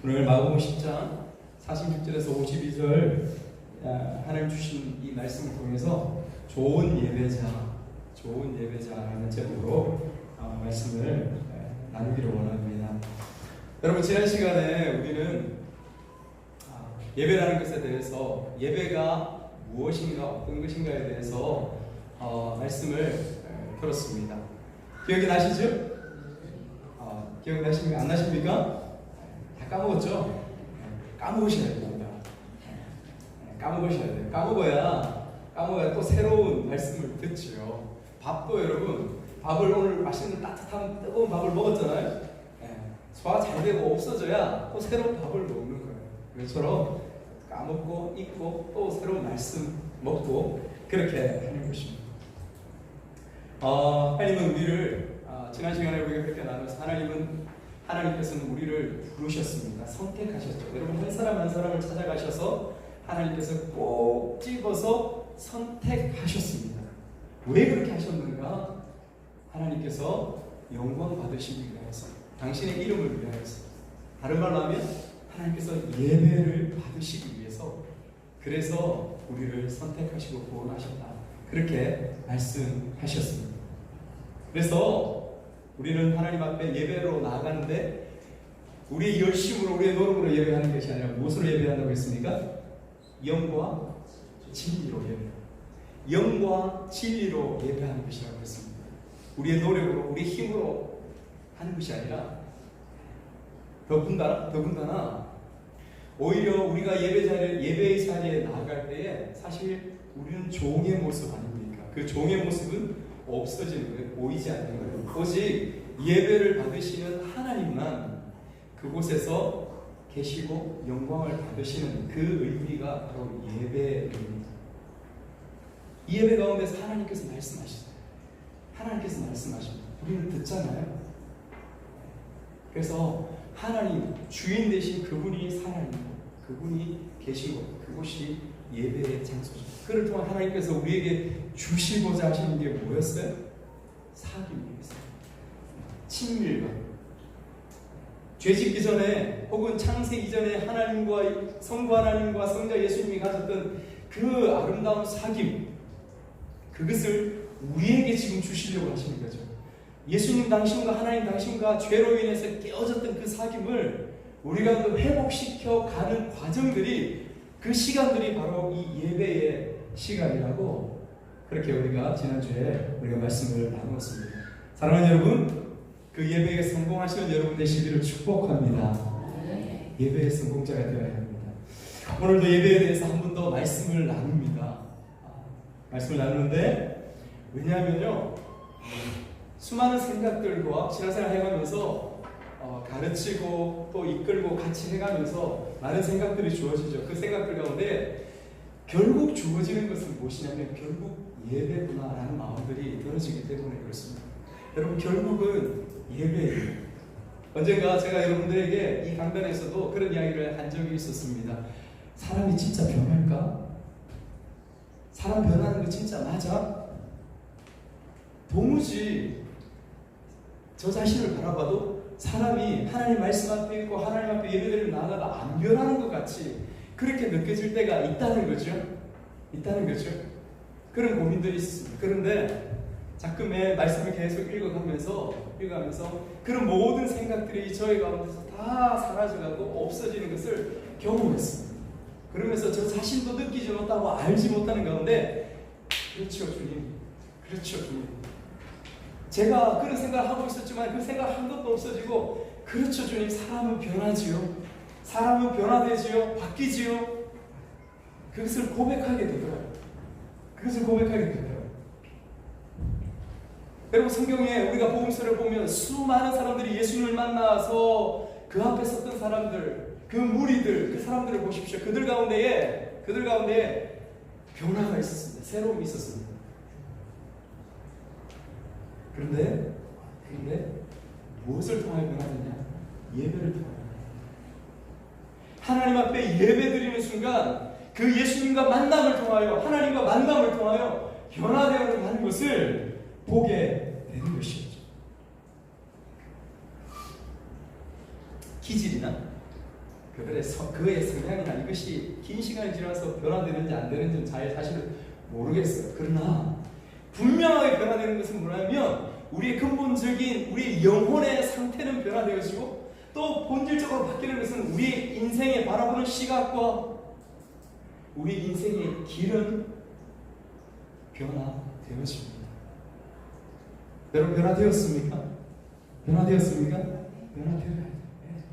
오늘 마가복음 10장 46절에서 52절 하나님 주신 이 말씀을 통해서 좋은 예배자라는 제목으로 말씀을 나누기를 원합니다. 여러분, 지난 시간에 우리는 예배라는 것에 대해서, 예배가 무엇인가 어떤 것인가에 대해서 말씀을 들었습니다. 기억이 나시죠? 기억나십니까? 안 나십니까? 다 까먹었죠? 까먹으셔야 됩니다. 까먹으셔야 돼요. 까먹어야 또 새로운 말씀을 듣죠. 밥도 여러분, 밥을 오늘 맛있는 따뜻한 뜨거운 밥을 먹었잖아요. 소화 잘 되고 없어져야 또 새로운 밥을 먹는 거예요. 그것처럼 까먹고 잊고 또 새로운 말씀 먹고 그렇게 하는 것입니다. 하나님은 우리를 지난 시간에 우리가 그렇게 나눠서 하나님께서는 우리를 부르셨습니다. 선택하셨죠. 여러분, 한 사람 한 사람을 찾아가셔서 하나님께서 꼭 집어서 선택하셨습니다. 왜 그렇게 하셨는가? 하나님께서 영광 받으시기 위해서, 당신의 이름을 위하여서, 다른 말로 하면 하나님께서 예배를 받으시기 위해서, 그래서 우리를 선택하시고 구원하셨다, 그렇게 말씀하셨습니다. 그래서 우리는 하나님 앞에 예배로 나아가는데 우리의 열심으로, 우리의 노력으로 예배하는 것이 아니라 무엇으로 예배한다고 했습니까? 영과 진리로 영과 진리로 예배하는 것이라고 했습니다. 우리의 노력으로, 우리의 힘으로 하는 것이 아니라 더군다나 오히려 우리가 예배의 자리에 나아갈 때에 사실 우리는 종의 모습 아닙니까? 그 종의 모습은 없어지는 거예요. 보이지 않는 거예요. 오직 예배를 받으시는 하나님만 그곳에서 계시고 영광을 받으시는 그 의미가 바로 예배입니다. 이 예배 가운데서 하나님께서 말씀하시죠. 하나님께서 말씀하십니다. 우리는 듣잖아요. 그래서 하나님, 주인 되신 그분이 살아있고 그분이 계시고 그곳이 예배의 장소죠. 그를 통한 하나님께서 우리에게 주시고자 하시는 게 뭐였어요? 사귐이었어요. 친밀감. 죄짓기 전에 혹은 창세 이전에 성부 하나님과 성자 예수님이 가졌던 그 아름다운 사귐, 그것을 우리에게 지금 주시려고 하시는 거죠. 예수님 당신과 하나님 당신과 죄로 인해서 깨어졌던 그 사귐을 우리가 또 회복시켜 가는 과정들이, 그 시간들이 바로 이 예배의 시간이라고, 그렇게 우리가 지난주에 우리가 말씀을 나누었습니다. 사랑하는 여러분, 그 예배에 성공하시는 여러분 되시기를 축복합니다. 예배의 성공자가 되어야 합니다. 오늘도 예배에 대해서 한 번 더 말씀을 나눕니다. 말씀을 나누는데, 왜냐하면요, 수많은 생각들과 신앙생활 해가면서 가르치고 또 이끌고 같이 해가면서 많은 생각들이 주어지죠. 그 생각들 가운데 결국 주어지는 것은 무엇이냐면 결국 예배구나라는 마음들이 들어지기 때문에 그렇습니다. 여러분, 결국은 예배예요. 언젠가 제가 여러분들에게 이 강단에서도 그런 이야기를 한 적이 있었습니다. 사람이 진짜 변할까? 사람 변하는 거 진짜 맞아? 도무지 저 자신을 바라봐도 사람이 하나님 말씀 앞에 있고 하나님 앞에 예배드리러 나아가다 안 변하는 것 같이 그렇게 느껴질 때가 있다는 거죠. 그런 고민들이 있습니다. 그런데 자꾸의 말씀을 계속 읽어가면서 그런 모든 생각들이 저희 가운데서 다 사라져가고 없어지는 것을 경험했습니다. 그러면서 저 자신도 느끼지 못하고 알지 못하는 가운데, 그렇죠 주님, 제가 그런 생각을 하고 있었지만 그 생각 한 것도 없어지고, 그렇죠 주님, 사람은 변하지요. 사람은 변화되지요. 바뀌지요. 그것을 고백하게 되더라고요. 여러분, 성경에 우리가 복음서를 보면 수많은 사람들이 예수님을 만나서 그 앞에 섰던 사람들, 그 무리들, 그 사람들을 보십시오. 그들 가운데에 변화가 있었습니다. 새로움이 있었습니다. 그런데 무엇을 통하여 변화되냐? 예배를 통하여. 하나님 앞에 예배드리는 순간 그 예수님과 만남을 통하여, 하나님과 만남을 통하여 변화되어 가는 것을 보게 되는 것이죠. 기질이나 그의 성향이나 이것이 긴 시간이 지나서 변화되는지 안 되는지는 사실 모르겠어요. 그러나 분명하게 변화되는 것은 뭐냐면 우리의 근본적인 우리의 영혼의 상태는 변화되어지고 또 본질적으로 바뀌는 것은 우리의 인생에 바라보는 시각과 우리 인생의 길은 변화되어집니다. 여러분 변화되었습니까? 변화되었습니까?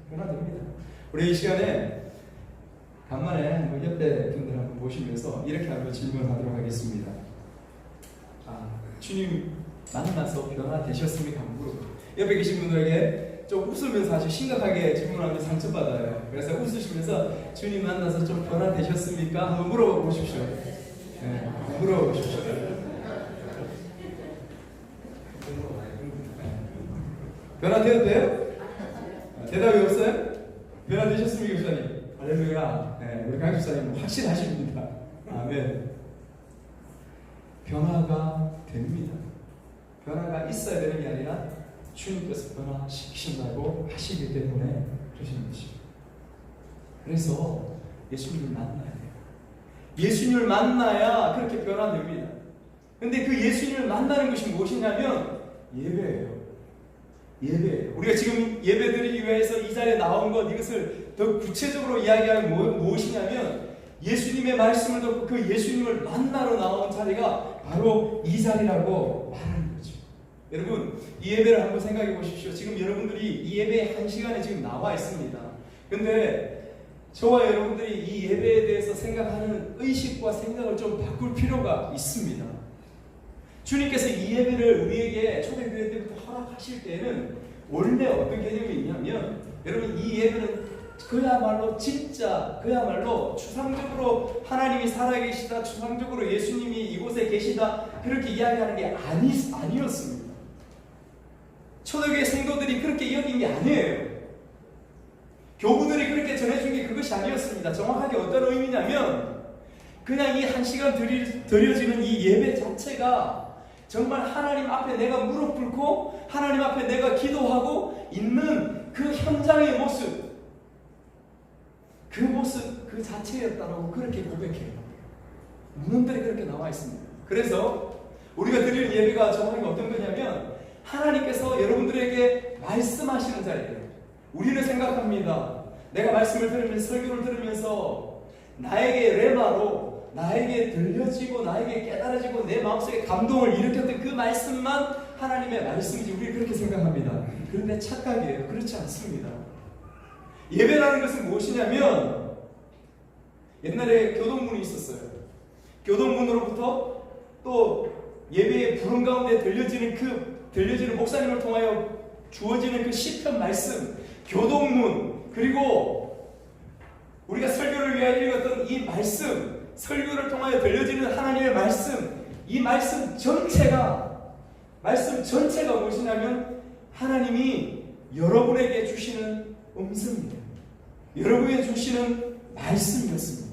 변화됩니다. 우리 이 시간에 간만에 옆에 분들 한번 보시면서 이렇게 한번 질문하도록 하겠습니다. 주님 만나서 변화되셨습니까? 옆에 계신 분들에게 좀 웃으면서 아주 심각하게 질문하면 상처받아요. 그래서 웃으시면서 주님 만나서 좀 변화되셨습니까? 한번 물어보십시오. 네, 물어보십시오. 변화되어도 돼요? 대답이 없어요? 변화되셨습니까, 교사님? 할렐루야. 네, 우리 강집사님 확실하십니다. 아멘. 변화가 됩니다. 변화가 있어야 되는 게 아니라 주님께서 변화시키신다고 하시기 때문에 그러시는 것입니다. 그래서 예수님을 만나야 돼요. 예수님을 만나야 그렇게 변화됩니다. 근데 그 예수님을 만나는 것이 무엇이냐면 예배예요. 예배. 우리가 지금 예배드리기 위해서 이 자리에 나온 것, 이것을 더 구체적으로 이야기하면 무엇이냐면 예수님의 말씀을 듣고 그 예수님을 만나러 나온 자리가 바로 이 자리라고 말하는 거죠. 여러분, 이 예배를 한번 생각해 보십시오. 지금 여러분들이 이 예배에 한 시간에 지금 나와 있습니다. 근데 저와 여러분들이 이 예배에 대해서 생각하는 의식과 생각을 좀 바꿀 필요가 있습니다. 주님께서 이 예배를 우리에게 초대교회 때부터 허락하실 때는 원래 어떤 개념이 있냐면 여러분 이 예배는 그야말로 추상적으로 하나님이 살아계시다, 추상적으로 예수님이 이곳에 계시다 그렇게 이야기하는 게 아니었습니다. 초대교회 성도들이 그렇게 여긴 게 아니에요. 교부들이 그렇게 전해준 게 그것이 아니었습니다. 정확하게 어떤 의미냐면 그냥 이 한 시간 드려지는 이 예배 자체가 정말 하나님 앞에 내가 무릎 꿇고 하나님 앞에 내가 기도하고 있는 그 현장의 모습, 그 자체였다라고 그렇게 고백해요. 문헌들이 그렇게 나와 있습니다. 그래서 우리가 드리는 예배가 정확히 어떤 거냐면 하나님께서 여러분들에게 말씀하시는 자리예요. 우리는 생각합니다. 내가 말씀을 들으면서 설교를 들으면서 나에게 레마로 나에게 들려지고 나에게 깨달아지고 내 마음속에 감동을 일으켰던 그 말씀만 하나님의 말씀이지 우리 그렇게 생각합니다. 그런데 착각이에요. 그렇지 않습니다. 예배라는 것은 무엇이냐면 옛날에 교동문이 있었어요. 교동문으로부터 또 예배의 부름 가운데 들려지는 목사님을 통하여 주어지는 그 시편 말씀, 교동문, 그리고 우리가 설교를 위하여 읽었던 이 말씀, 설교를 통하여 들려지는 하나님의 말씀, 이 말씀 전체가 무엇이냐면 하나님이 여러분에게 주시는 음성이에요. 여러분에게 주시는 말씀이었습니다.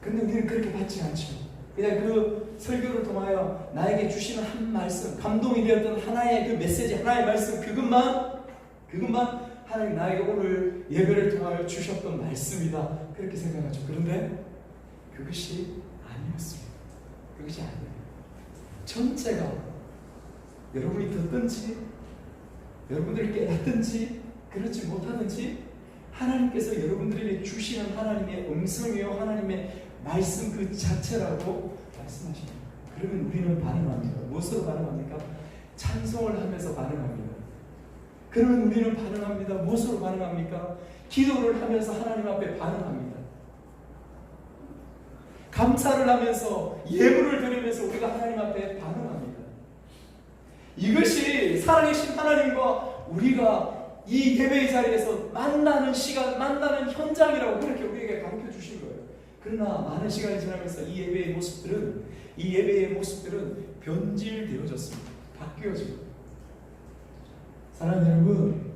근데 우리는 그렇게 받지 않죠. 그냥 그 설교를 통하여 나에게 주시는 한 말씀, 감동이 되었던 하나의 그 메시지, 하나의 말씀, 그것만 하나님 나에게 오늘 예배를 통하여 주셨던 말씀이다. 그렇게 생각하죠. 그런데 그것이 아니었습니다. 그것이 아니에요. 전체가 여러분이 듣든지 여러분들이 깨닫든지 그렇지 못하든지 하나님께서 여러분들에게 주시는 하나님의 음성이요 하나님의 말씀 그 자체라고 말씀하십니다. 그러면 우리는 반응합니다. 무엇으로 반응합니까? 찬송을 하면서 반응합니다. 그러면 우리는 반응합니다. 무엇으로 반응합니까? 기도를 하면서 하나님 앞에 반응합니다. 감사를 하면서 예물을 드리면서 우리가 하나님 앞에 반응합니다. 이것이 살아계신 하나님과 우리가 이 예배의 자리에서 만나는 시간, 만나는 현장이라고 그렇게 우리에게 가르쳐 주신 거예요. 그러나 많은 시간이 지나면서 이 예배의 모습들은 변질되어졌습니다. 바뀌어지고. 사랑하는 여러분,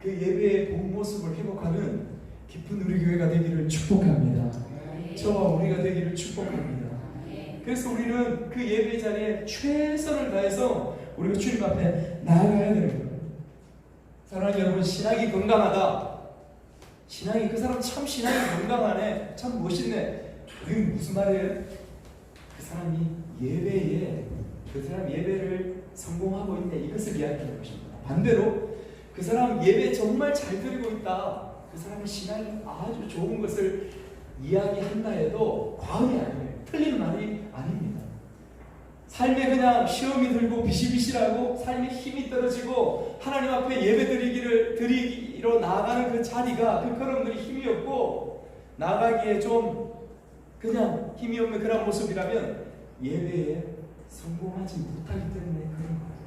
그 예배의 본 모습을 회복하는 깊은 우리 교회가 되기를 축복합니다. 저와 우리가 되기를 축복합니다. 그래서 우리는 그 예배 자리에 최선을 다해서 우리가 주님 앞에 나아가야 되는 거예요. 사랑하는 여러분, 신앙이 건강하다. 신앙이, 그 사람 참 신앙이 건강하네, 참 멋있네. 그게 무슨 말이에요? 그 사람이 예배에, 그 사람 예배를 성공하고 있네, 이것을 이야기하는 것입니다. 반대로 그 사람 예배 정말 잘 드리고 있다, 그 사람의 신앙이 아주 좋은 것을 이야기한다 해도 과언이 아니에요. 틀린 말이 아닙니다. 삶에 그냥 시험이 들고 비실비실하고 삶에 힘이 떨어지고 하나님 앞에 예배 드리기로 나아가는 그 자리가, 그 걸음들이 힘이 없고 나가기에 좀 그냥 힘이 없는 그런 모습이라면 예배에 성공하지 못하기 때문에 그런 거예요.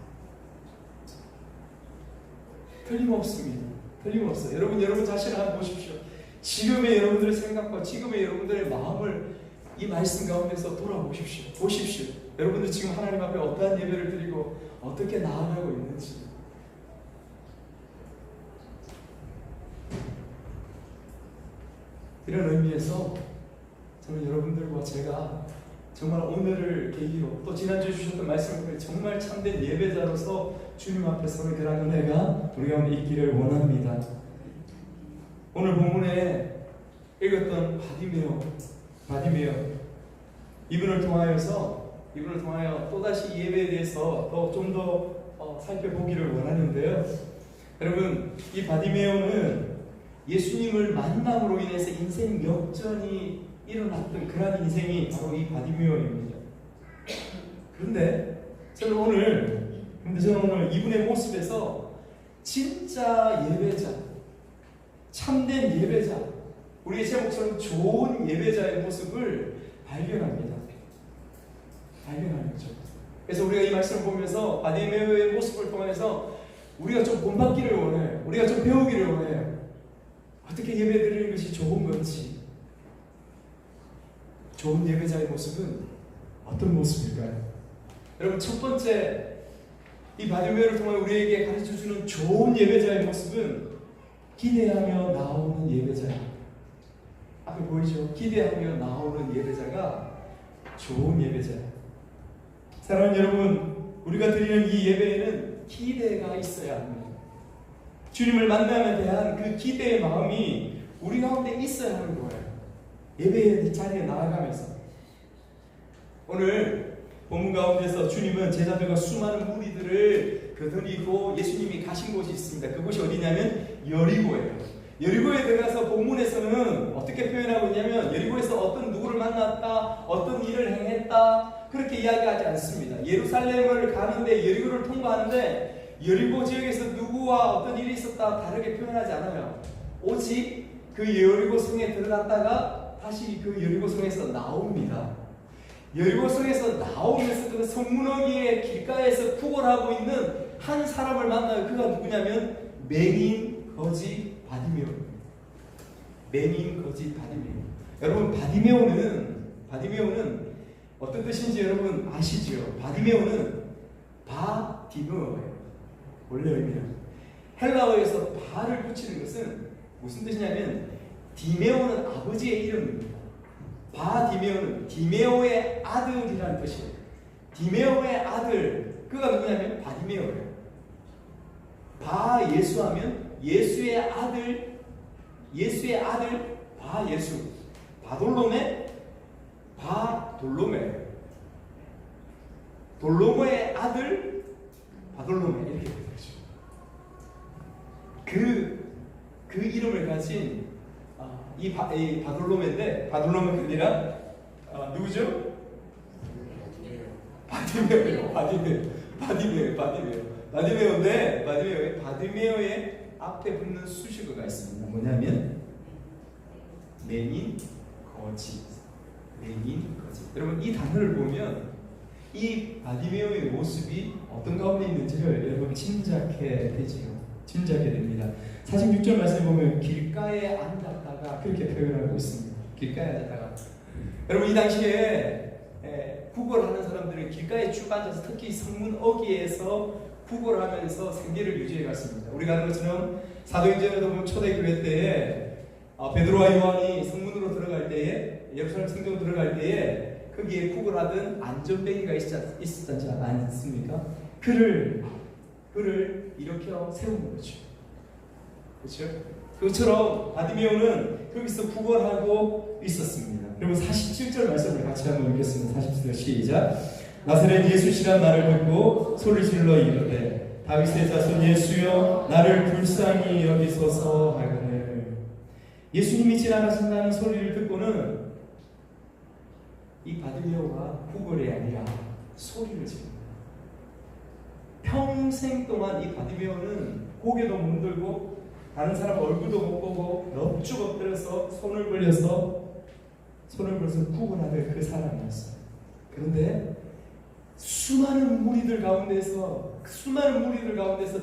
틀림없습니다. 틀림없어요. 여러분 자신을 한번 보십시오. 지금의 여러분들의 생각과 지금의 여러분들의 마음을 이 말씀 가운데서 돌아보십시오. 보십시오. 여러분들 지금 하나님 앞에 어떠한 예배를 드리고 어떻게 나아가고 있는지. 이런 의미에서 저는 여러분들과 제가 정말 오늘을 계기로 또 지난주에 주셨던 말씀을 정말 참된 예배자로서 주님 앞에 서는 그런 은혜가 우리 가운데 있기를 원합니다. 오늘 본문에 읽었던 바디메오 이분을 통하여 또다시 예배에 대해서 좀 더 살펴보기를 원하는데요. 여러분, 이 바디메오는 예수님을 만남으로 인해서 인생 역전이 일어났던 그런 인생이 바로 이 바디메오입니다. 그런데 저는 오늘 이분의 모습에서 진짜 예배자, 참된 예배자, 우리의 제목처럼 좋은 예배자의 모습을 발견합니다. 발견하는 거죠. 그래서 우리가 이 말씀을 보면서 바디메오의 모습을 통해서 우리가 좀 본받기를 원해요. 우리가 좀 배우기를 원해요. 어떻게 예배드리는 것이 좋은 건지. 좋은 예배자의 모습은 어떤 모습일까요? 여러분, 첫 번째 이 바디메오를 통해 우리에게 가르쳐주는 좋은 예배자의 모습은 기대하며 나오는 예배자입니다. 앞에 보이죠? 기대하며 나오는 예배자가 좋은 예배자예요. 사랑하는 여러분, 우리가 드리는 이 예배에는 기대가 있어야 합니다. 주님을 만남에 대한 그 기대의 마음이 우리 가운데 있어야 하는 거예요. 예배의 자리에 나아가면서. 오늘 본문 가운데서 주님은 제자들과 수많은 무리들을 거느리고 예수님이 가신 곳이 있습니다. 그곳이 어디냐면 여리고예요. 여리고에 들어가서 본문에서는 어떻게 표현하고 있냐면 여리고에서 어떤 누구를 만났다, 어떤 일을 행했다, 그렇게 이야기하지 않습니다. 예루살렘을 가는데 여리고를 통과하는데 여리고 지역에서 누구와 어떤 일이 있었다 다르게 표현하지 않아요. 오직 그 여리고 성에 들어갔다가 다시 그 여리고 성에서 나옵니다. 여리고 성에서 나오면서 그 성문어기의 길가에서 구걸하고 있는 한 사람을 만나요. 그가 누구냐면 맹인 거지 바디메오입니다. 맹인 거지 바디메오. 여러분, 바디메오는 어떤 뜻인지 여러분 아시죠? 바디메오는 바디메오예요. 원래 의미는 헬라어에서 바를 붙이는 것은 무슨 뜻이냐면 디메오는 아버지의 이름입니다. 바디메오는 디메오의 아들이라는 뜻이에요. 디메오의 아들, 그가 누구냐면 바디메오예요. 바예수하면 예수의 아들 바예수. 바돌로메 돌로메의 아들 바돌로메, 이렇게 되는 거죠. 그 이름을 가진 이 바돌로메인데, 바돌로메가 아니라 누구죠? 바디메오인데 바디메오의 앞에 붙는 수식어가 있습니다. 뭐냐면 맹인 거지. 여러분, 이 단어를 보면 이 바디메오의 모습이 어떤 가운데 있는지를 여러분 짐작해 됩니다. 46절 말씀에 보면 길가에 앉았다가 그렇게 표현하고 있습니다. 길가에 앉았다가. 여러분, 이 당시에 구걸하는 사람들은 길가에 쭉 앉아서 특히 성문 어귀에서 구걸하면서 생계를 유지해 갔습니다. 우리가 아는 것처럼 사도행전에도 보면 초대교회 때에 베드로와 요한이 성문으로 들어갈 때에, 예루살렘 성전으로 들어갈 때에 거기에 구걸하던 안전뱅이가 있었지 않습니까? 그를 일으켜 세우는 거죠. 그렇죠? 그것처럼 바디메오는 거기서 구걸하고 있었습니다. 그리고 47절 말씀을 같이 한번 읽겠습니다. 47절 시작. 나사렛 예수시란 나를 듣고 소리 질러 이르되 다윗의 자손 예수여 나를 불쌍히 여기소서 하거늘. 예수님이 지나가신다는 소리를 듣고는 이 바디메오가 구걸이 아니라 소리를 지릅니다. 평생 동안 이 바디메오는 고개도 못 들고 다른 사람 얼굴도 못 보고 넙죽 엎드려서 손을 벌려서 구걸하는 그 사람이었어요. 그런데 수많은 무리들 가운데서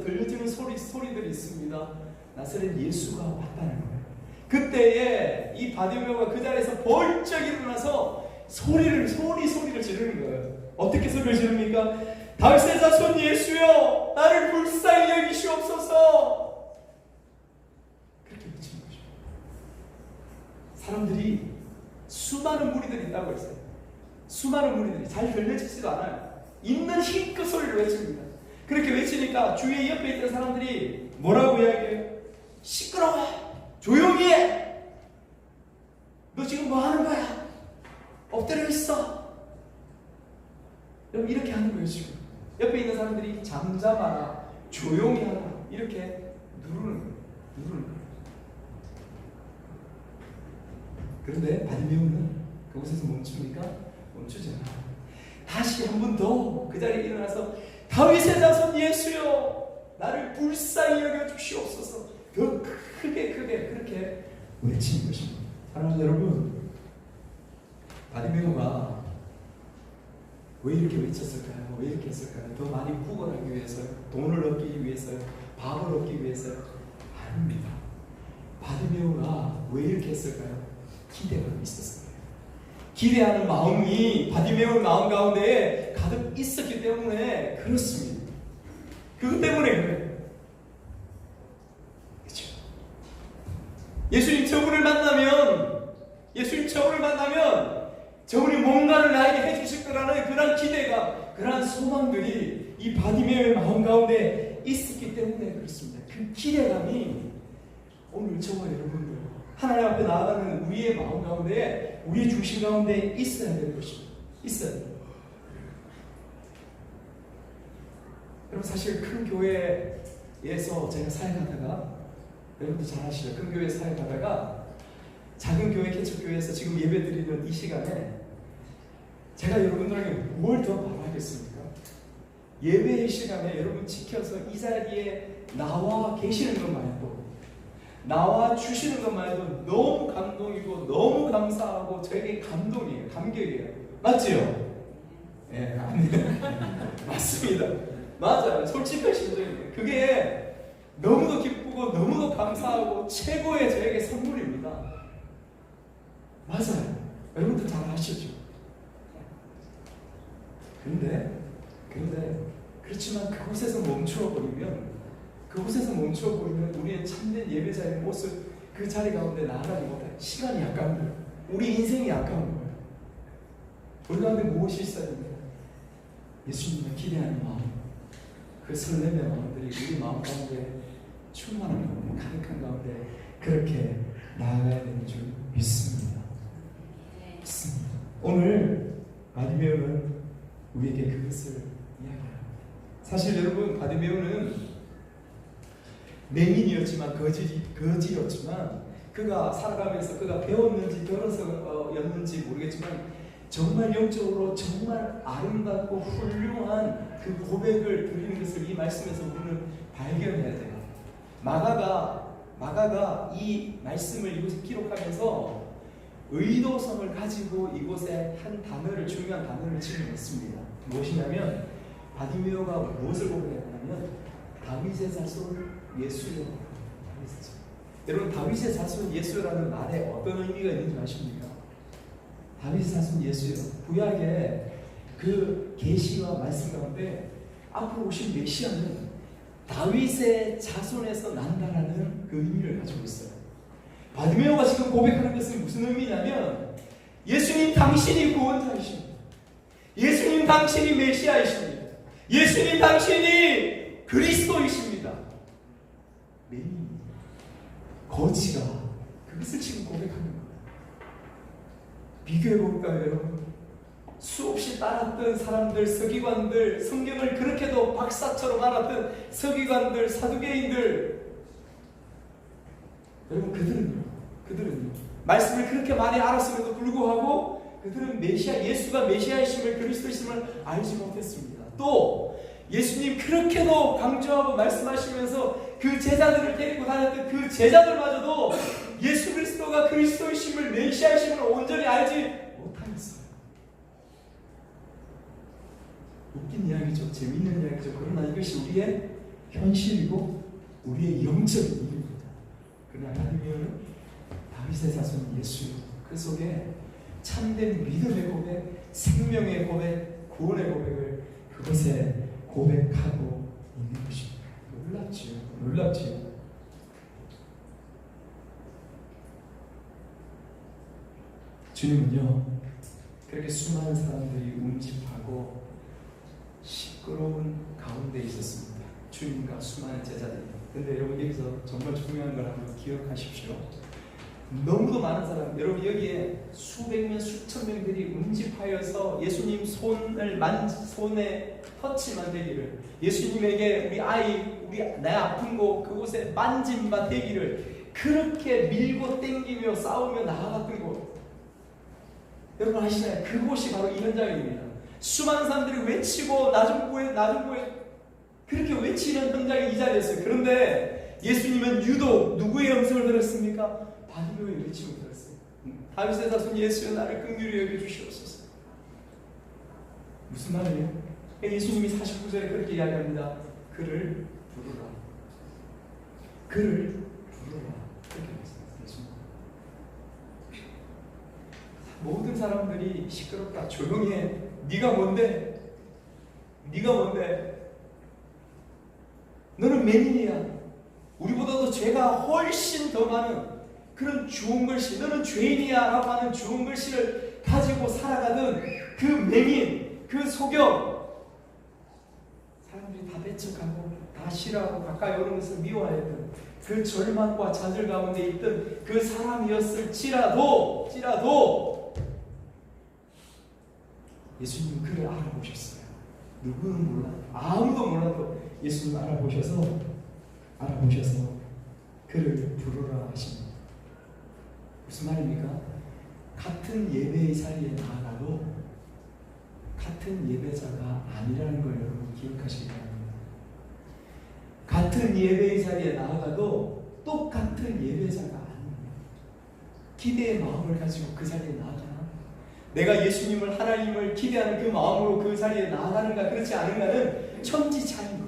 들려지는 소리들이 있습니다. 나사렛 예수가 왔다는 거예요. 그때에 이 바디메오가 그 자리에서 벌쩍 일어나서 소리를 지르는 거예요. 어떻게 소리를 지릅니까? 다윗의 자손 예수여 나를 불쌍히 여기시옵소서. 그렇게 외친 거죠. 사람들이 수많은 무리들이 있다고 했어요. 수많은 무리들이 잘 들려지지도 않아요. 있는 힘껏 소리를 외칩니다. 그렇게 외치니까 주위에 옆에 있던 사람들이 뭐라고 이야기해요? 시끄러워! 조용히 해! 너 지금 뭐 하는 거야? 엎드려 있어! 여러분 이렇게 하는 거예요 지금. 옆에 있는 사람들이 잠잠하라, 조용히 하라 이렇게 누르는 거예요. 그런데 바디메오는 그곳에서 멈춥니까? 멈추지 않아요. 다시 한 번 더 그 자리에 일어나서 다윗의 자손 예수여 나를 불쌍히 여겨 주시옵소서. 더 크게 그렇게 외치는 것입니다. 사랑하는 여러분, 바디메오가 왜 이렇게 외쳤을까요? 왜 이렇게 했을까요? 더 많이 구걸하기 위해서요? 돈을 얻기 위해서요? 밥을 얻기 위해서요? 아닙니다. 바디메오가 왜 이렇게 했을까요? 기대가 있었어요. 기대하는 마음이 바디메오 마음 가운데 가득 있었기 때문에 그렇습니다. 그것 때문에 그래요. 그렇죠? 예수님 저분을 만나면 저분이 뭔가를 나에게 해주실 거라는 그런 기대가, 그런 소망들이 이 바디메오의 마음 가운데 있었기 때문에 그렇습니다. 그 기대감이 오늘 저와 여러분들 하나님 앞에 나아가는 우리의 마음 가운데, 우리의 중심 가운데 있어야 되는 것입니다. 있어야 돼요. 여러분 사실 큰 교회에서 제가 사역하다가, 여러분도 잘 아시죠? 큰 교회 사역하다가 작은 교회, 개척교회에서 지금 예배 드리는 이 시간에 제가 여러분들에게 뭘 더 바라겠습니까? 예배의 시간에 여러분 지켜서 이 자리에 나와 계시는 것 말고, 나와 주시는 것만 해도 너무 감동이고 너무 감사하고 저에게 감동이에요. 감격이에요. 맞지요? 예, 맞습니다. 맞아요. 솔직한 심정입니다. 그게 너무도 기쁘고 너무도 감사하고 최고의 저에게 선물입니다. 맞아요. 여러분들 잘 아시죠? 그런데 그렇지만 그곳에서 멈추어버리면 우리의 참된 예배자의 모습, 그 자리 가운데 나아가지 못해. 시간이 아까운 거예요. 우리 인생이 아까운 거예요. 우리 가운데 무엇이 있어야 됩니까? 예수님을 기대하는 마음, 그 설렘의 마음들이 우리 마음 가운데 충만한 가운데, 가득한 가운데 그렇게 나아가야 되는 줄 믿습니다. 오늘 바디메오는 우리에게 그것을 이야기합니다. 사실 여러분, 바디메오는 맹인이었지만 거지였지만 그가 살아가면서 그가 배웠는지 들어서였는지 모르겠지만 정말 영적으로 정말 아름답고 훌륭한 그 고백을 드리는 것을 이 말씀에서 우리는 발견해야 돼요. 마가가 이 말씀을 이곳에 기록하면서 의도성을 가지고 이곳에 한 단어를, 중요한 단어를 집어넣습니다. 무엇이냐면 바디메오가 무엇을 고백했냐면 다윗의 자손 예수요. 여러분, 다윗의 자손 예수라는 말에 어떤 의미가 있는지 아십니까? 다윗의 자손 예수요. 구약의 그 계시와 말씀 가운데 앞으로 오신 메시아는 다윗의 자손에서 난다라는 그 의미를 가지고 있어요. 바디메오가 지금 고백하는 것은 무슨 의미냐면 예수님 당신이 구원자이십니다. 예수님 당신이 메시아이십니다. 예수님 당신이 그리스도이십니다. 거지가 그것을 지금 고백하는 거예요. 비교해 볼까요, 여러분? 수없이 따랐던 사람들, 서기관들, 성경을 그렇게도 박사처럼 알았던 서기관들, 사두개인들, 여러분 그들은요 말씀을 그렇게 많이 알았음에도 불구하고 그들은 예수가 메시아이심을, 그리스도이심을 알지 못했습니다. 또 예수님 그렇게도 강조하고 말씀하시면서 그 제자들을 데리고 다녔던 그 제자들마저도 예수 그리스도가 그리스도이심을, 메시아이심을 온전히 알지 못하였어요. 웃긴 이야기죠. 재밌는 이야기죠. 그러나 이것이 우리의 현실이고 우리의 영적인 일입니다. 그러나 하나님은 다윗의 자손 예수, 그 속에 참된 믿음의 고백, 생명의 고백, 구원의 고백을 그것에 고백하고 있는 것입니다. 놀랍지요. 주님은요 그렇게 수많은 사람들이 운집하고 시끄러운 가운데 있었습니다. 주님과 수많은 제자들이. 근데 여러분 여기서 정말 중요한 걸 한번 기억하십시오. 너무도 많은 사람, 여러분 여기에 수백 명, 수천 명들이 운집하여서 예수님 손에 터치만 되기를, 예수님에게 내 아픈 곳 그곳에 만짐만 되기를 그렇게 밀고 땡기며 싸우며 나아갔던 곳, 여러분 아시나요? 그곳이 바로 이 현장입니다. 수많은 사람들이 외치고 낮은 구에 그렇게 외치는 현장이 이 자리였어요. 그런데 예수님은 유독 누구의 음성을 들었습니까? 바디메오의 외침을 들었어요. 다윗의 자손 예수여 나를 긍휼히 여겨 주시옵소서. 무슨 말이에요? 예수님이 49절에 그렇게 이야기합니다. 그를 부르라. 그를 부르라. 그렇게 말씀하셨습니다. 모든 사람들이 시끄럽다, 조용히 해, 네가 뭔데? 너는 맹인이야. 우리보다도 죄가 훨씬 더 많은 그런 주홍 글씨, 너는 죄인이야 라고 하는 주홍 글씨를 가지고 살아가던 그 맹인, 그 소경, 사람들이 다 배척하고 다 싫어하고 가까이 오는 것을 미워했던 그 절망과 좌절 가운데 있던 그 사람이었을지라도 예수님은 그를 알아보셨어요. 누구는 몰라, 아무도 몰라도 예수님 알아보셔서 그를 부르라 하십니다. 무슨 말입니까? 같은 예배의 자리에 나아가도 같은 예배자가 아니라는 걸 여러분 기억하시기 바랍니다. 같은 예배의 자리에 나아가도 똑같은 예배자가 아닙니다. 기대의 마음을 가지고 그 자리에 나아가나? 내가 예수님을, 하나님을 기대하는 그 마음으로 그 자리에 나아가는가 그렇지 않은가는 천지차이인 거예요.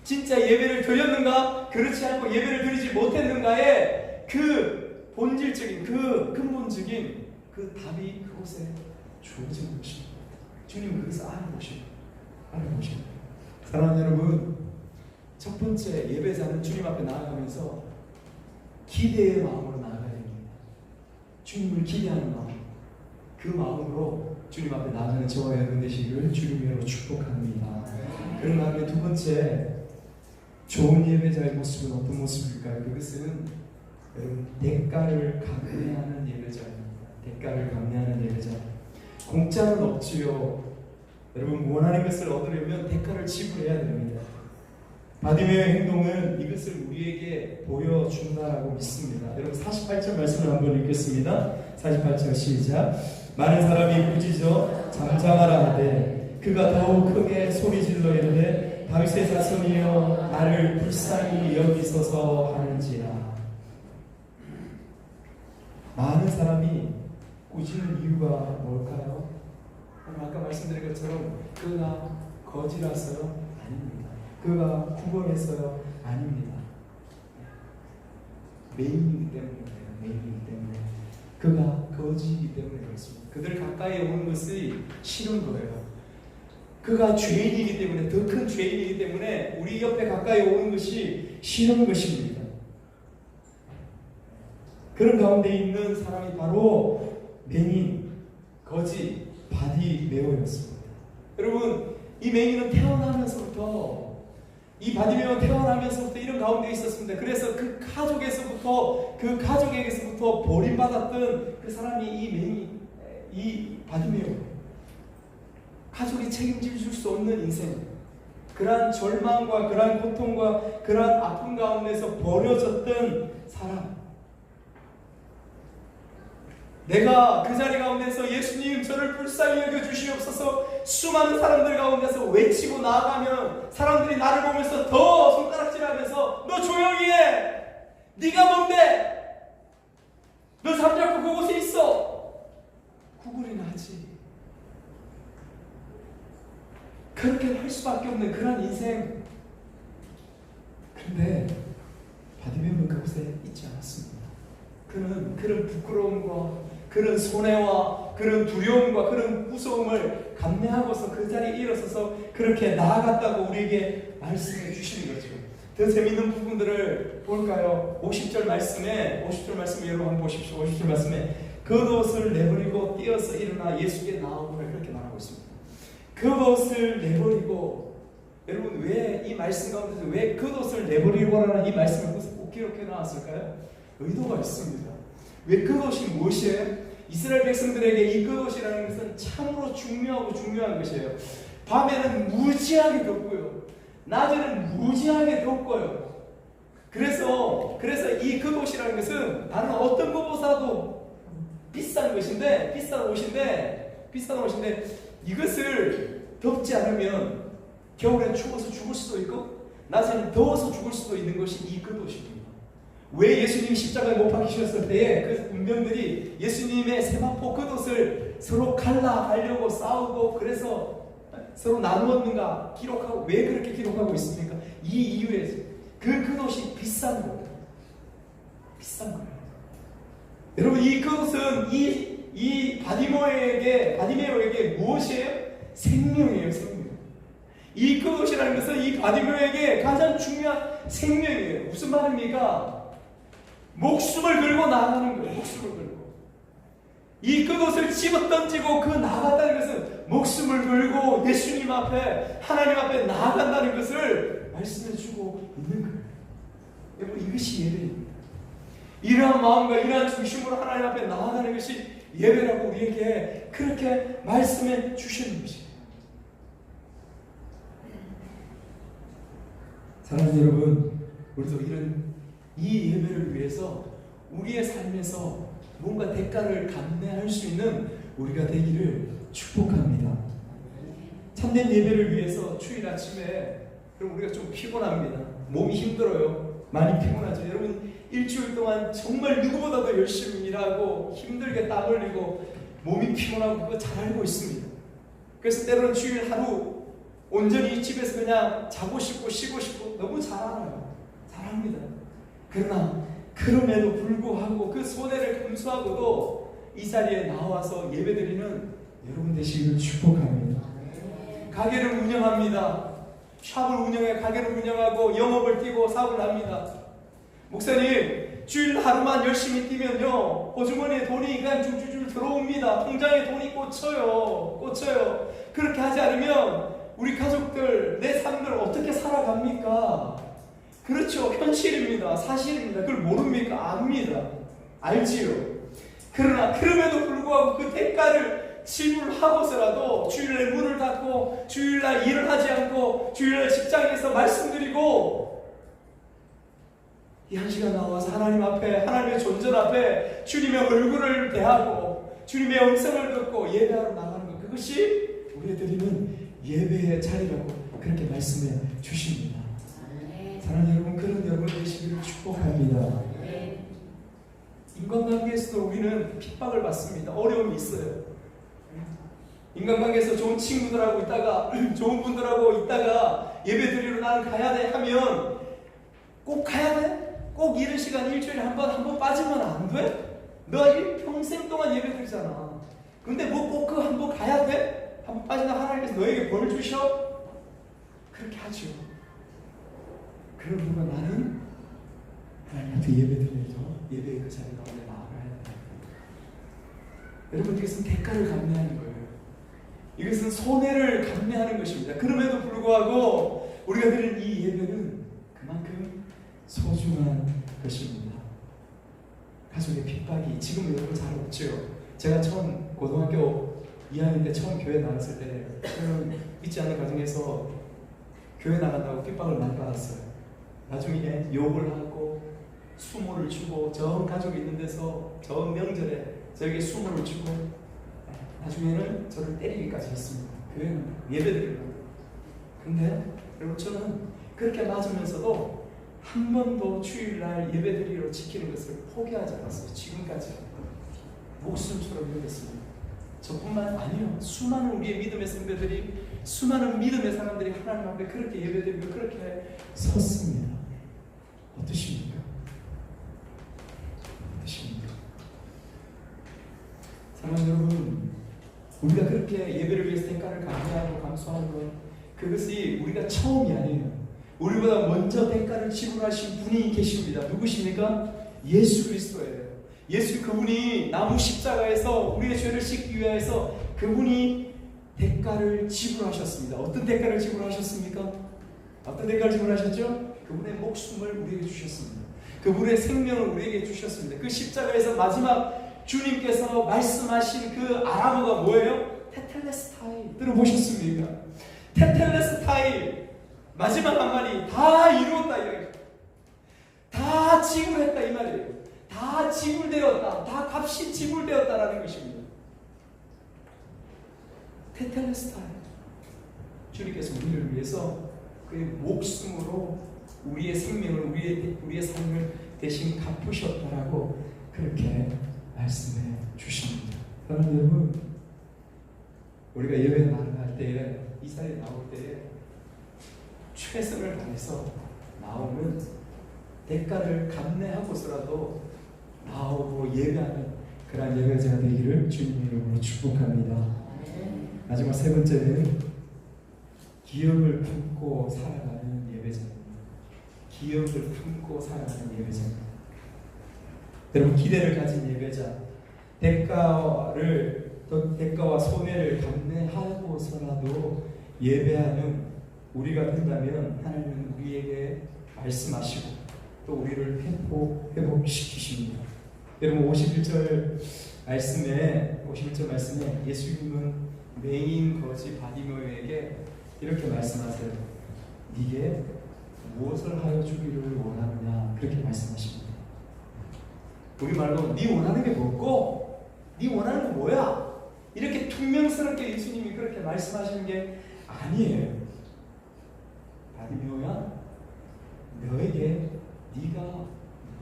진짜 예배를 드렸는가, 그렇지 않고 예배를 드리지 못했는가의 그 본질적인, 그 근본적인 그 답이 그곳에 주어지는 것입니다. 주님은 그것을 알아보십니다. 사랑하는 여러분, 첫 번째 예배자는 주님 앞에 나아가면서 기대의 마음으로 나아가야 됩니다. 주님을 기대하는 마음, 그 마음으로 주님 앞에 나아가는 저와 여러분 되시기를 주님으로 축복합니다. 그런 다음에 두 번째, 좋은 예배자의 모습은 어떤 모습일까요? 그것은 여러분 대가를 감내하는 예배자입니다. 대가를 감내하는 예배자. 공짜는 없지요. 여러분 원하는 것을 얻으려면 대가를 지불해야 됩니다. 바디메오의 행동은 이것을 우리에게 보여준다라고 믿습니다. 여러분 48절 말씀을 한번 읽겠습니다. 48절 시작. 많은 사람이 부짖어 잠잠하라 하되 그가 더욱 크게 소리질러 이르되 다윗의 자손이여 나를 불쌍히 여기소서 하는지라. 많은 사람이 꾸짖는 이유가 뭘까요? 아까 말씀드린 것처럼 그가 거지라서요? 아닙니다. 그가 구걸해서요? 아닙니다. 메인이기 때문에 그가 거지이기 때문에 그렇습니다. 그들 가까이 오는 것이 싫은 거예요. 그가 죄인이기 때문에, 더 큰 죄인이기 때문에 우리 옆에 가까이 오는 것이 싫은 것입니다. 그런 가운데 있는 사람이 바로 맹인, 거지, 바디메오였습니다. 여러분, 이 맹인은 태어나면서부터 이 바디메오는 태어나면서부터 이런 가운데 있었습니다. 그래서 그 가족에게서부터 버림받았던 그 사람이 이 바디메오. 가족이 책임질 수 없는 인생. 그러한 절망과 그러한 고통과 그러한 아픔 가운데서 버려졌던 사람. 내가 그 자리 가운데서 예수님 저를 불쌍히 여겨주시옵소서 수많은 사람들 가운데서 외치고 나아가면 사람들이 나를 보면서 더 손가락질하면서 너 조용히 해! 네가 뭔데? 너 잠자코 그곳에 있어! 구걸이나 하지. 그렇게 할 수밖에 없는 그런 인생. 그런데 바디메오는 그곳에 있지 않았습니다. 그는 그런 부끄러움과 그런 손해와 그런 두려움과 그런 무서움을 감내하고서 그 자리에 일어서서 그렇게 나아갔다고 우리에게 말씀해 주시는 거죠. 더 재미있는 부분들을 볼까요? 50절 말씀에 여러분 한번 보십시오. 50절 말씀에 겉옷을 내버리고 뛰어서 일어나 예수께 나오기를 그렇게 말하고 있습니다. 겉옷을 내버리고, 여러분 왜 이 말씀 가운데서 왜 겉옷을 내버리고라는 이 말씀을 꼭 기록해 놨을까요? 의도가 있습니다. 왜 겉옷이 무엇이에요? 이스라엘 백성들에게 이 겉옷이라는 것은 참으로 중요한 것이에요. 밤에는 무지하게 덥고요, 낮에는 무지하게 덥고요. 그래서 이 겉옷이라는 것은 다른 어떤 것보다도 비싼 옷인데 이것을 덥지 않으면 겨울엔 추워서 죽을 수도 있고 낮에는 더워서 죽을 수도 있는 것이 이 겉옷입니다. 왜 예수님이 십자가에 못 박히셨을 때에 그 운명들이 예수님의 세마포 겉옷을 서로 갈라하려고 싸우고 그래서 서로 나누었는가 기록하고, 왜 그렇게 기록하고 있습니까? 이 이유에서 그 겉옷이 비싼 거예요. 여러분 이 겉옷은 이 바디메오에게 무엇이에요? 생명이에요. 이 겉옷이라는 것은 이 바디메오에게 가장 중요한 생명이에요. 무슨 말입니까? 목숨을 걸고 나아가는 거예요. 목숨을 걸고. 이 겉옷을 집어 던지고 그 나아간다는 것은 목숨을 걸고 예수님 앞에, 하나님 앞에 나아간다는 것을 말씀해 주고 있는 거예요. 여러분 이것이 예배입니다. 이러한 마음과 이러한 중심으로 하나님 앞에 나아가는 것이 예배라고 우리에게 그렇게 말씀해 주시는 것이에요. 사랑하는 여러분, 우리도 이 예배를 위해서 우리의 삶에서 뭔가 대가를 감내할 수 있는 우리가 되기를 축복합니다. 참된 예배를 위해서 주일 아침에 그럼 우리가 좀 피곤합니다. 몸이 힘들어요. 많이 피곤하죠. 여러분 일주일 동안 정말 누구보다도 열심히 일하고 힘들게 땀 흘리고 몸이 피곤하고 그거 잘 알고 있습니다. 그래서 때로는 주일 하루 온전히 집에서 그냥 자고 싶고 쉬고 싶고 너무 잘 알아요. 잘합니다. 그러나 그럼에도 불구하고 그 손해를 감수하고도 이 자리에 나와서 예배드리는 여러분 되시기를 축복합니다. 가게를 운영합니다. 샵을 운영해 가게를 운영하고 영업을 뛰고 사업을 합니다. 목사님 주일 하루만 열심히 뛰면요 호주머니에 돈이 그냥 줄줄 들어옵니다. 통장에 돈이 꽂혀요. 그렇게 하지 않으면 우리 가족들, 내 삶을 어떻게 살아갑니까? 그렇죠. 현실입니다. 사실입니다. 그걸 모릅니까? 압니다. 알지요. 그러나 그럼에도 불구하고 그 대가를 지불하고서라도 주일날 문을 닫고 주일날 일을 하지 않고 주일날 직장에서 말씀드리고 이 한 시간 나와서 하나님 앞에, 하나님의 존재 앞에 주님의 얼굴을 대하고 주님의 음성을 듣고 예배하러 나가는 것, 그것이 우리가 드리는 예배의 자리라고 그렇게 말씀해 주십니다. 사랑하는 여러분, 그런 여러분 되시기를 축복합니다. 인간관계에서도 우리는 핍박을 받습니다. 어려움이 있어요. 인간관계에서 좋은 친구들하고 있다가 좋은 분들하고 있다가 예배 드리러 나는 가야 돼 하면 꼭 가야 돼? 꼭 이런 시간 일주일에 한 번 빠지면 안 돼? 너 평생 동안 예배 드리잖아. 근데 뭐 꼭 그 한 번 가야 돼? 한 번 빠지나 하나님께서 너에게 벌 주셔? 그렇게 하죠. 그러므로 나는 하나님한테 예배 드려야죠. 예배의 그 자리 가운데 나아가야 된다. 여러분, 이것은 대가를 감내하는 거예요. 이것은 손해를 감내하는 것입니다. 그럼에도 불구하고 우리가 드리는 이 예배는 그만큼 소중한 것입니다. 가족의 핍박이 지금 여러분 잘 없죠. 제가 처음 고등학교 2학년 때 처음 교회 나갔을 때 저는 믿지 않는 가정에서 교회 나간다고 핍박을 많이 받았어요. 나중에 욕을 하고 수모를 주고 전 가족이 있는 데서 전 명절에 저에게 수모를 주고 나중에는 저를 때리기까지 했습니다. 교회는 예배드리려고. 근데 여러분 저는 그렇게 맞으면서도 한 번도 주일날 예배드리러 지키는 것을 포기하지 않았어요. 지금까지 목숨처럼 여겼습니다. 저뿐만 아니요, 수많은 우리의 믿음의 선배들이, 수많은 믿음의 사람들이 하나님 앞에 그렇게 예배드리고 그렇게 섰습니다. 어떠십니까? 어떠십니까? 사랑하는 여러분, 우리가 그렇게 예배를 위해서 대가를 감내하고 감수하는 것, 그것이 우리가 처음이 아니에요. 우리보다 먼저 대가를 지불하신 분이 계십니다. 누구십니까? 예수 그리스도예요. 예수 그분이 나무 십자가에서 우리의 죄를 씻기 위해서 그분이 대가를 지불하셨습니다. 어떤 대가를 지불하셨습니까? 어떤 대가를 지불하셨죠? 그분의 목숨을 우리에게 주셨습니다. 그분의 생명을 우리에게 주셨습니다. 그 십자가에서 마지막 주님께서 말씀하신 그 아람어가 뭐예요? 테텔레스타이. 들어보셨습니까? 테텔레스타이. 마지막 한 말이 다 이루었다 이거예요. 다 지불했다 이 말이에요. 다 지불되었다. 다 값이 지불되었다라는 것입니다. 테텔레스타이. 주님께서 우리를 위해서 그의 목숨으로 우리의 생명을 우리의 삶을 대신 갚으셨다라고 그렇게 말씀해 주십니다. 사랑하는 여러분, 우리가 예배 나갈 때에 이 자리에 나올 때에 최선을 다해서 나오는 대가를 감내하고서라도 나오고 예배하는 그러한 예배자가 되기를 주님의 이름으로 축복합니다. 마지막 세 번째는 기억을 품고 살아가는 예배자입니다. 기억을 품고 살아가는 예배자입니다. 여러분, 기대를 가진 예배자, 대가와 손해를 감내하고서라도 예배하는 우리가 된다면 하나님은 우리에게 말씀하시고 또 우리를 회복시키십니다. 여러분 51절 말씀에 예수님은 맹인 거지 바디메오에게 이렇게 말씀하세요. 네게 무엇을 하여 주기를 원하느냐 그렇게 말씀하십니다. 우리말로 네 원하는 게 뭐고 네 원하는 게 뭐야? 이렇게 퉁명스럽게 예수님이 그렇게 말씀하시는 게 아니에요. 바디메오야, 너에게 네가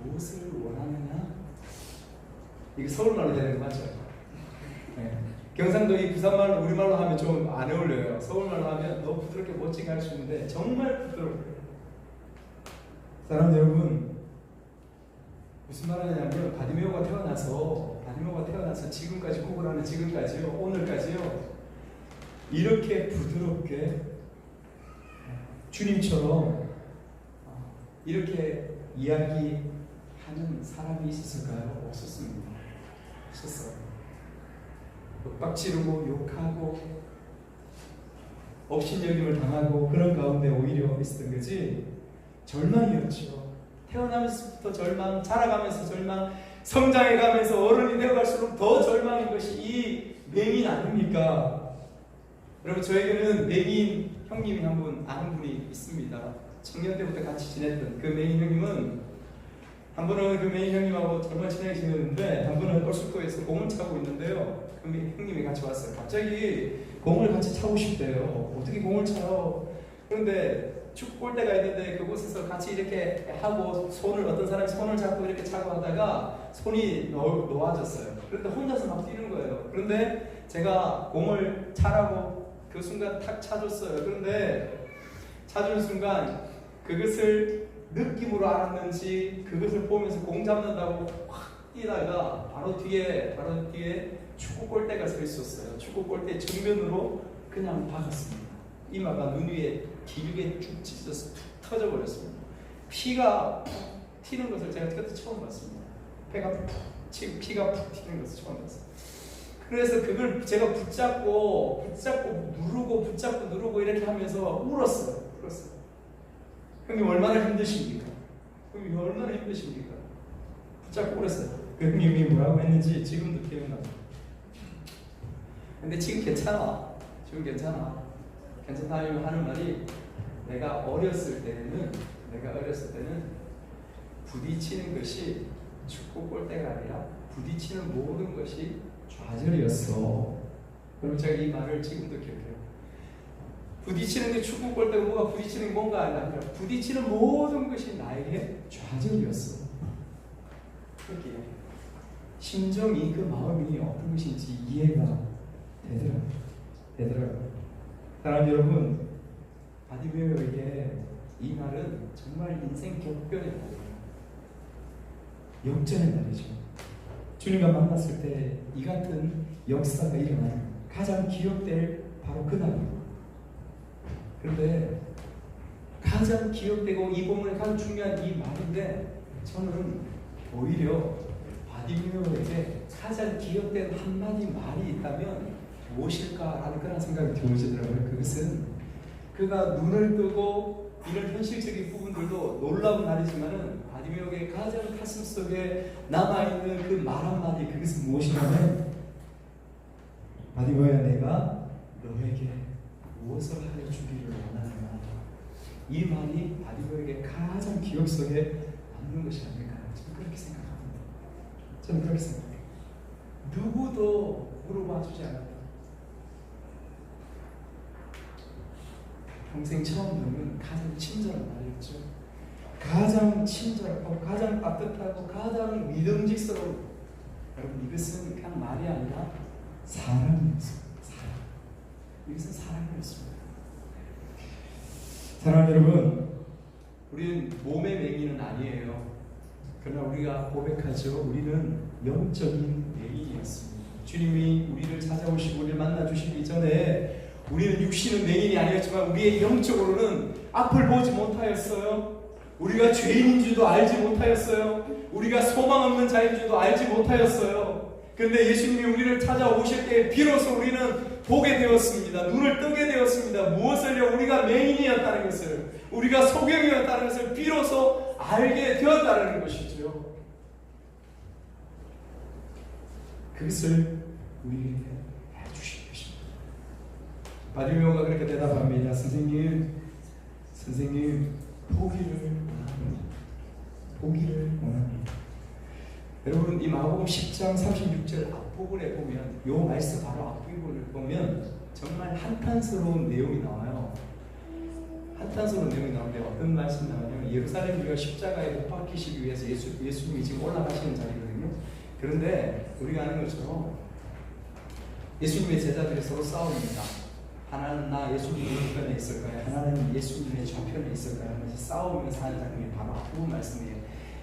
무엇을 원하느냐? 이게 서울말로 되는 거 맞죠? 네. 경상도 이 부산말로 우리말로 하면 좀 안 어울려요. 서울말로 하면 너무 부드럽게 멋지게 할 수 있는데 정말 부드럽고요. 사람 여러분, 무슨 말 하냐면 바디메오가 태어나서 지금까지 곡을 하는 지금까지요, 오늘까지요, 이렇게 부드럽게 주님처럼 이렇게 이야기하는 사람이 있었을까요? 없었습니다. 없었어요. 윽박지르고 욕하고 업신여김을 당하고 그런 가운데 오히려 있었던 거지 절망이었죠. 태어나면서부터 절망, 자라가면서 절망, 성장해가면서 어른이 되어갈수록 더 절망인 것이 이 맹인 아닙니까? 여러분, 저에게는 맹인 형님이 한 분, 아는 분이 있습니다. 청년 때부터 같이 지냈던 그 맹인 형님은, 한 분은 그 맹인 형님하고 정말 친하게 지냈는데 한 분은 얼쑥도에서 공을 차고 있는데요. 그 형님이 같이 왔어요. 갑자기 공을 같이 차고 싶대요. 어떻게 공을 차요? 그런데 축구 골대가 있는데 그곳에서 같이 이렇게 하고 어떤 사람이 손을 잡고 이렇게 차고 하다가 손이 놓아졌어요. 그런데 혼자서 막 뛰는 거예요. 그런데 제가 공을 차라고 그 순간 탁 차줬어요. 그런데 차주는 순간 그것을 느낌으로 알았는지 그것을 보면서 공 잡는다고 확 뛰다가 바로 뒤에 축구 골대가 서 있었어요. 축구 골대 정면으로 그냥 박았습니다. 이마가 눈 위에 길게 쭉 찢어서 툭 터져버렸습니다. 피가 푹 튀는 것을 제가 그때 처음 봤습니다. 피가 푹 튀는 것을 처음 봤어요. 그래서 그걸 제가 붙잡고 누르고 이렇게 하면서 울었어요. 형님 얼마나 힘드십니까? 형님 얼마나 힘드십니까? 붙잡고 그랬어요. 그 형님이 뭐라고 했는지 지금도 기억납니다. 근데 지금 괜찮아. 지금 괜찮아. 괜찮다면 하는 말이 내가 어렸을 때는 부딪히는 것이 축구 골대가 아니라 부딪히는 모든 것이 좌절이었어. 그럼 제가 이 말을 지금도 기억해요. 부딪히는 게 축구 골대고 뭐가 부딪히는 게 뭔가 아니라 부딪히는 모든 것이 나에게 좌절이었어. 그렇게 심정이 그 마음이 어떤 것인지 이해가 되더라고요. 사랑하는 여러분, 바디메오에게 이 날은 정말 인생 격변의 날이에요. 역전의 날이죠. 주님과 만났을 때 이 같은 역사가 일어나는 가장 기억될 바로 그 날이에요. 그런데 가장 기억되고 이 본문에 가장 중요한 이 말인데 저는 오히려 바디메오에게 가장 기억된 한마디 말이 있다면 무엇일까라는 그런 생각이 들어지더라고요. 그것은 그가 눈을 뜨고 이런 현실적인 부분들도 놀라운 날이지만은 바디메오에게 가장 가슴속에 남아있는 그 말 한마디, 그것은 무엇이냐면 바디메오야, 내가 너에게 무엇을 하여 주기를 원하느냐. 이 말이 바디메오에게 가장 기억 속에 남는 것이 아닐까. 저는 그렇게 생각합니다. 저는 그렇게 생각해요. 누구도 물어봐 주지 않았다. 평생 처음 듣는 가장 친절한 말이었죠. 가장 친절하고 가장 따뜻하고 가장 믿음직스러운, 여러분 이것은 그냥 말이 아니라 사랑이었습니다. 이것은 사랑이었습니다. 사랑하는 여러분, 우리는 몸의 맹인은 아니에요. 그러나 우리가 고백하죠. 우리는 영적인 맹인이었습니다. 주님이 우리를 찾아오시고 우리를 만나주시기 전에 우리는 육신은 맹인이 아니었지만 우리의 영적으로는 앞을 보지 못하였어요. 우리가 죄인인 줄도 알지 못하였어요. 우리가 소망 없는 자인 줄도 알지 못하였어요. 그런데 예수님이 우리를 찾아오실 때 비로소 우리는 보게 되었습니다. 눈을 뜨게 되었습니다. 무엇을요? 우리가 맹인이었다는 것을, 우리가 소경이었다는 것을 비로소 알게 되었다는 것이죠. 그것을 우리에게 해주신 것입니다. 바디메오가 그렇게 대답합니다. 선생님, 보기를 원합니다. 보기를 원합니다. 여러분, 이 마가복음 10장 36절 앞부분에 보면, 요 말씀 바로 앞부분을 보면 정말 한탄스러운 내용이 나와요. 한탄스러운 내용이 나오는데 어떤 말씀 나오냐면, 예루살렘 우리가 십자가에 못 박히시기 위해서 예수님이 지금 올라가시는 자리거든요. 그런데 우리가 아는 것처럼 예수님의 제자들이 서로 싸웁니다. 하나는 나 예수님의 우편에 있을까요? 하나는 예수님의 좌편에 있을까요? 하면서 싸우면서 하는 장면이 바로 앞부분 말씀이에요.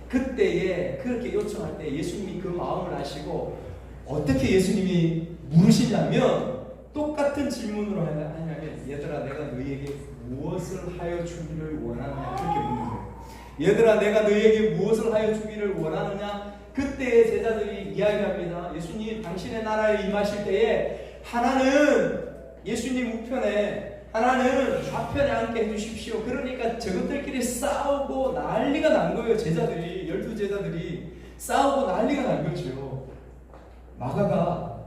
그때에 그렇게 요청할 때 예수님이 그 마음을 아시고 어떻게 예수님이 물으시냐면 똑같은 질문으로 하냐면, 얘들아 내가 너희에게 무엇을 하여 주기를 원하느냐, 그렇게 묻는 거예요. 얘들아 내가 너희에게 무엇을 하여 주기를 원하느냐. 그때의 제자들이 이야기합니다. 예수님 당신의 나라에 임하실 때에 하나는 예수님 우편에, 하나는 좌편에 앉게 해주십시오. 그러니까 저것들끼리 싸우고 난리가 난 거예요. 제자들이, 12제자들이 싸우고 난리가 난 거죠. 마가가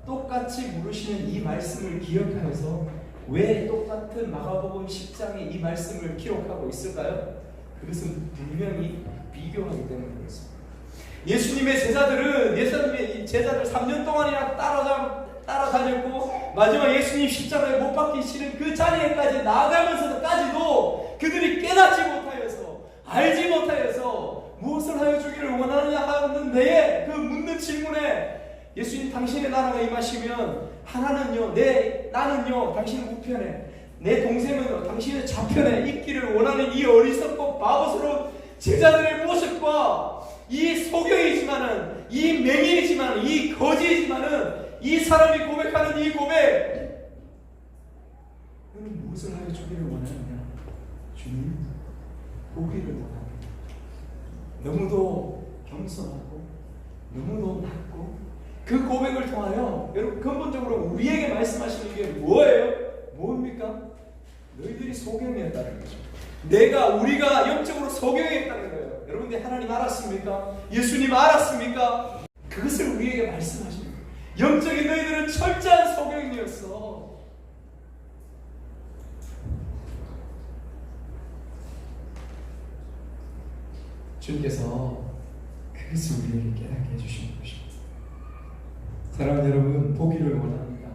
똑같이 물으시는 이 말씀을 기억하여서 왜 똑같은 마가복음 10장에 이 말씀을 기록하고 있을까요? 그것은 분명히 비교하기 때문에 그렇습니다. 예수님의 제자들 3년 동안이나 따라다녔고 마지막 예수님 십자가에 못 박히시는 그 자리에까지 나아가면서까지도 그들이 깨닫지 못하여서, 알지 못하여서 무엇을 하여 주기를 원하느냐 하는 데에, 그 묻는 질문에 예수님 당신의 나라가 임하시면 하나는요, 나는요 당신 우편에, 내 동생은요 당신의 좌편에 있기를 원하는 이 어리석고 바보스러운 제자들의 모습과 이 소경이지만은, 이 맹인이지만, 이 거지이지만은 이 사람이 고백하는 이 고백, 너는 무엇을 하여 주기를 원하느냐? 주님, 보기를 원합니다. 너무도 겸손하고 너무도 낮고, 그 고백을 통하여 여러분 근본적으로 우리에게 말씀하시는 게 뭐예요? 뭡니까? 너희들이 소경이었다는 거죠. 우리가 영적으로 소경했다는 거예요. 여러분들 하나님 알았습니까? 예수님 알았습니까? 그것을 우리에게 말씀하시는 거예요. 영적인 너희들은 철저한 소경이었어. 주님께서 그것을 우리에게 깨닫게 해주시는 것입니다. 사랑하는 여러분, 보기를 원합니다.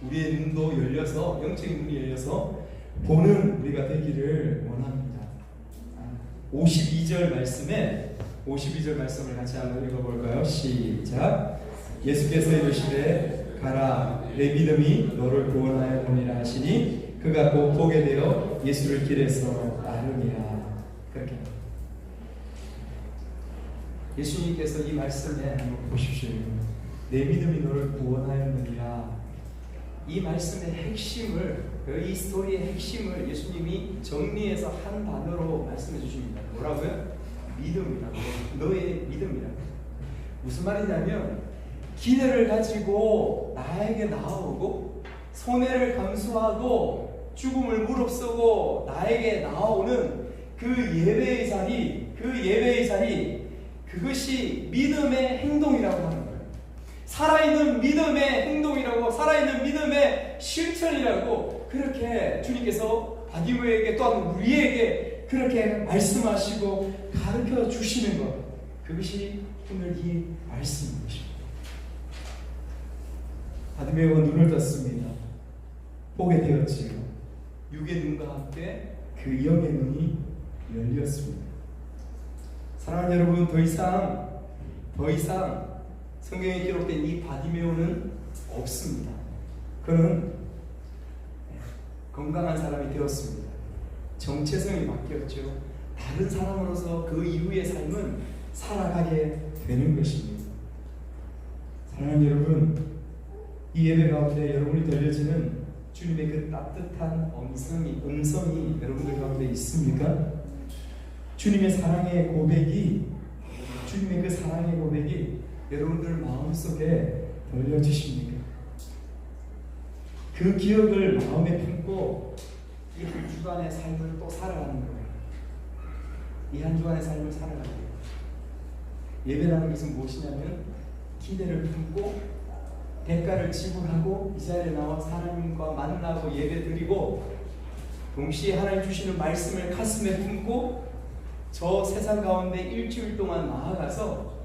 우리의 눈도 열려서, 영적인 눈이 열려서 보는 우리가 되기를 원합니다. 52절 말씀을 같이 한번 읽어볼까요? 시작. 예수께서 이르시되 가라, 내 믿음이 너를 구원하였느니라 하시니 그가 곧 보게 되어 예수를 길에서 따르니라. 그렇게 예수님께서 이 말씀에 한번 보십시오. 내 믿음이 너를 구원하였느니라. 이 말씀의 핵심을, 이 스토리의 핵심을 예수님이 정리해서 한 단어로 말씀해 주십니다. 뭐라고요? 믿음이라고. 너의 믿음이라고. 무슨 말이냐면 기대를 가지고 나에게 나오고 손해를 감수하고 죽음을 무릅쓰고 나에게 나오는 그 예배의 자리, 그것이 믿음의 행동이라고 하는 거예요. 살아있는 믿음의 행동이라고, 살아있는 믿음의 실천이라고 그렇게 주님께서 바디메오에게 또한 우리에게 그렇게 말씀하시고 가르쳐 주시는 것, 그것이 오늘 이 말씀인 것입니다. 바디메오가 눈을 떴습니다. 보게 되었지요. 육의 눈과 함께 그 영의 눈이 열렸습니다. 사랑하는 여러분, 더 이상 성경에 기록된 이 바디메오는 없습니다. 그는 건강한 사람이 되었습니다. 정체성이 바뀌었죠. 다른 사람으로서 그 이후의 삶은 살아가게 되는 것입니다. 사랑하는 여러분, 이 예배 가운데 여러분이 들려지는 주님의 그 따뜻한 음성이 여러분들 가운데 있습니까? 주님의 사랑의 고백이 여러분들 마음속에 들려지십니까? 그 기억을 마음에 품고 이 한 주간의 삶을 또 살아가는 거예요. 이 한 주간의 삶을 살아가는 거예요. 예배라는 것은 무엇이냐면 기대를 품고 대가를 지불하고 이 자리에 나와 하나님과 만나고 예배 드리고 동시에 하나님 주시는 말씀을 가슴에 품고 저 세상 가운데 일주일 동안 나아가서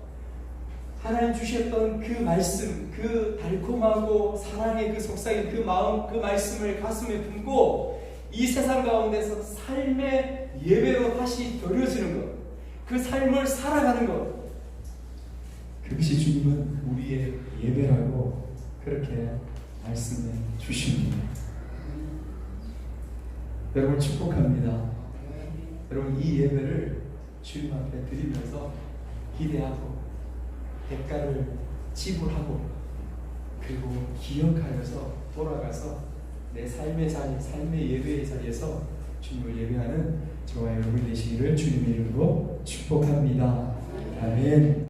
하나님 주셨던 그 말씀, 그 달콤하고 사랑의 그 속삭임, 그 마음, 그 말씀을 가슴에 품고 이 세상 가운데서 삶의 예배로 다시 드려지는 것, 그 삶을 살아가는 것, 그것이 주님은 우리의 예배라고 그렇게 말씀해 주십니다. 여러분 축복합니다. 여러분 이 예배를 주님 앞에 드리면서 기대하고 대가를 지불하고 그리고 기억하여서 돌아가서 내 삶의 자리, 삶의 예배의 자리에서 주님을 예배하는 저와 여러분 되시기를 주님의 이름으로 축복합니다. 아멘.